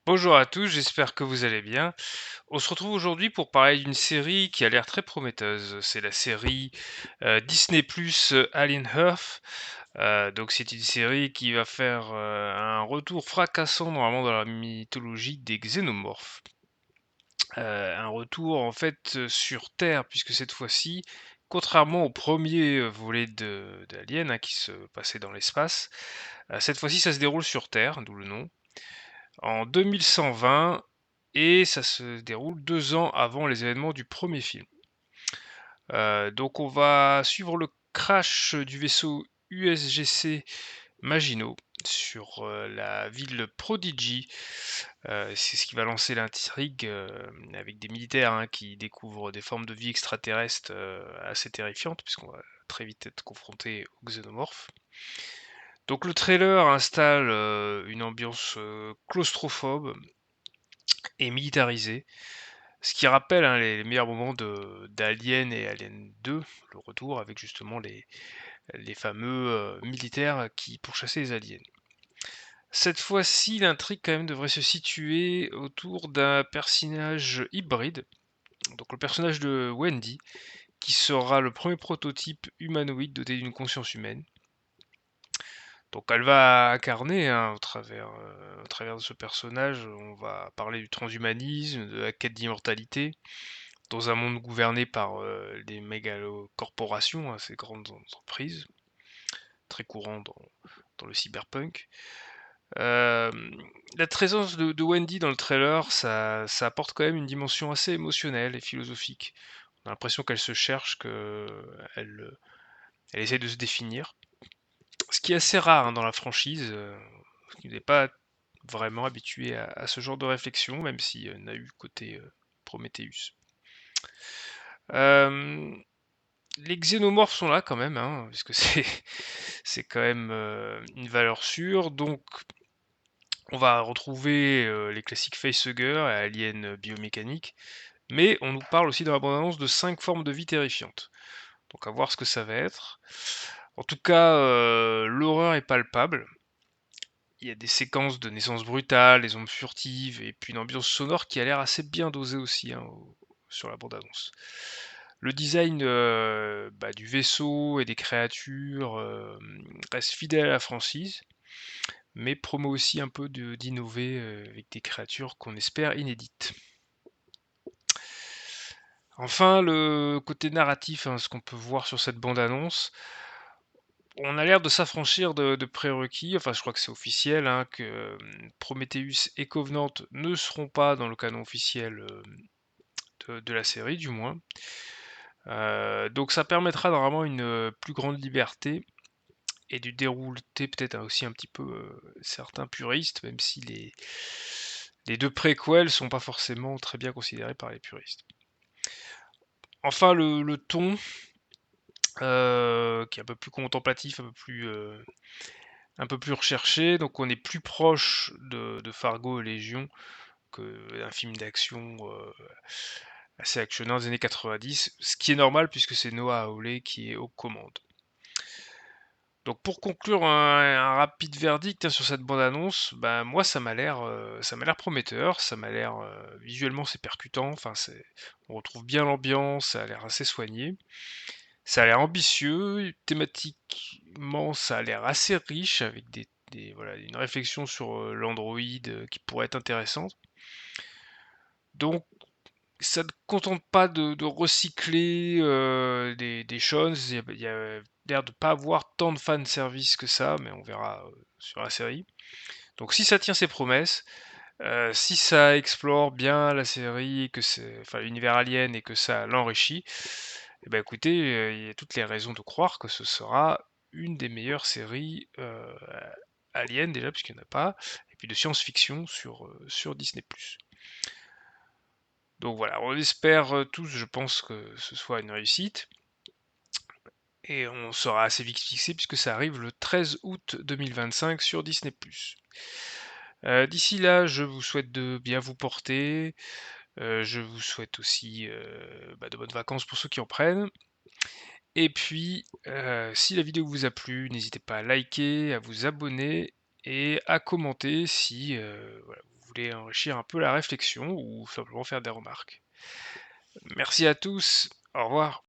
Bonjour à tous, j'espère que vous allez bien. On se retrouve aujourd'hui pour parler d'une série qui a l'air très prometteuse. C'est la série Disney Plus Alien Earth. Donc c'est une série qui va faire un retour fracassant normalement dans la mythologie des xénomorphes. Un retour en fait sur Terre, puisque cette fois-ci, contrairement au premier volet d'Alien hein, qui se passait dans l'espace, cette fois-ci ça se déroule sur Terre, d'où le nom en 2120 et ça se déroule 2 ans avant les événements du premier film. Donc on va suivre le crash du vaisseau USGC Maginot sur, la ville Prodigy. C'est ce qui va lancer l'intrigue, avec des militaires, hein, qui découvrent des formes de vie extraterrestres, assez terrifiantes puisqu'on va très vite être confronté aux xénomorphes. Donc le trailer installe, une ambiance, claustrophobe et militarisée. Ce qui rappelle, hein, les meilleurs moments de d'Alien et Alien 2, le retour avec justement les fameux, militaires qui pourchassaient les aliens. Cette fois-ci, l'intrigue quand même devrait se situer autour d'un personnage hybride, donc le personnage de Wendy, qui sera le premier prototype humanoïde doté d'une conscience humaine. Donc elle va incarner, hein, au travers de ce personnage, on va parler du transhumanisme, de la quête d'immortalité, dans un monde gouverné par des mégalocorporations, hein, ces grandes entreprises, très courant dans le cyberpunk. Euh, la présence de Wendy dans le trailer, ça apporte quand même une dimension assez émotionnelle et philosophique. On a l'impression qu'elle se cherche, elle essaie de se définir. Ce qui est assez rare hein, dans la franchise, qui n'est pas vraiment habitué à ce genre de réflexion, même si on a eu côté Prometheus. Euh, les xénomorphes sont là quand même, hein, puisque c'est quand même une valeur sûre. Donc on va retrouver les classiques facehugger et aliens biomécaniques, mais on nous parle aussi dans la bande-annonce de 5 formes de vie terrifiantes. Donc à voir ce que ça va être. En tout cas, l'horreur est palpable. Il y a des séquences de naissance brutale, des ombres furtives, et puis une ambiance sonore qui a l'air assez bien dosée aussi hein, sur la bande-annonce. Le design du vaisseau et des créatures reste fidèle à la franchise, mais promeut aussi un peu d'innover avec des créatures qu'on espère inédites. Enfin, le côté narratif, hein, ce qu'on peut voir sur cette bande-annonce, on a l'air de s'affranchir de prérequis, enfin je crois que c'est officiel, hein, que Prometheus et Covenant ne seront pas dans le canon officiel de la série, du moins. Donc ça permettra vraiment une plus grande liberté et du dérouler peut-être aussi un petit peu certains puristes, même si les deux préquels sont pas forcément très bien considérés par les puristes. Enfin, le ton, qui est un peu plus contemplatif, un peu plus recherché, donc on est plus proche de Fargo et Légion que d'un film d'action assez actionnant des années 90, ce qui est normal puisque c'est Noah Hawley qui est aux commandes. Donc pour conclure un rapide verdict hein, sur cette bande-annonce, bah, moi ça m'a l'air prometteur, ça m'a l'air visuellement c'est percutant, enfin on retrouve bien l'ambiance, ça a l'air assez soigné, ça a l'air ambitieux, thématiquement ça a l'air assez riche avec voilà, une réflexion sur l'Android qui pourrait être intéressante. Donc ça ne contente pas de recycler des choses. Il y a l'air de pas avoir tant de fan service que ça, mais on verra sur la série. Donc si ça tient ses promesses, si ça explore bien la série, enfin l'univers alien et que ça l'enrichit, eh ben écoutez, il y a toutes les raisons de croire que ce sera une des meilleures séries aliens déjà puisqu'il n'y en a pas, et puis de science-fiction sur Disney+. Donc voilà, on espère tous, je pense que ce soit une réussite. Et on sera assez vite fixé puisque ça arrive le 13 août 2025 sur Disney+. D'ici là, je vous souhaite de bien vous porter. Je vous souhaite aussi de bonnes vacances pour ceux qui en prennent. Et puis, si la vidéo vous a plu, n'hésitez pas à liker, à vous abonner et à commenter si voilà, vous voulez enrichir un peu la réflexion ou simplement faire des remarques. Merci à tous, au revoir.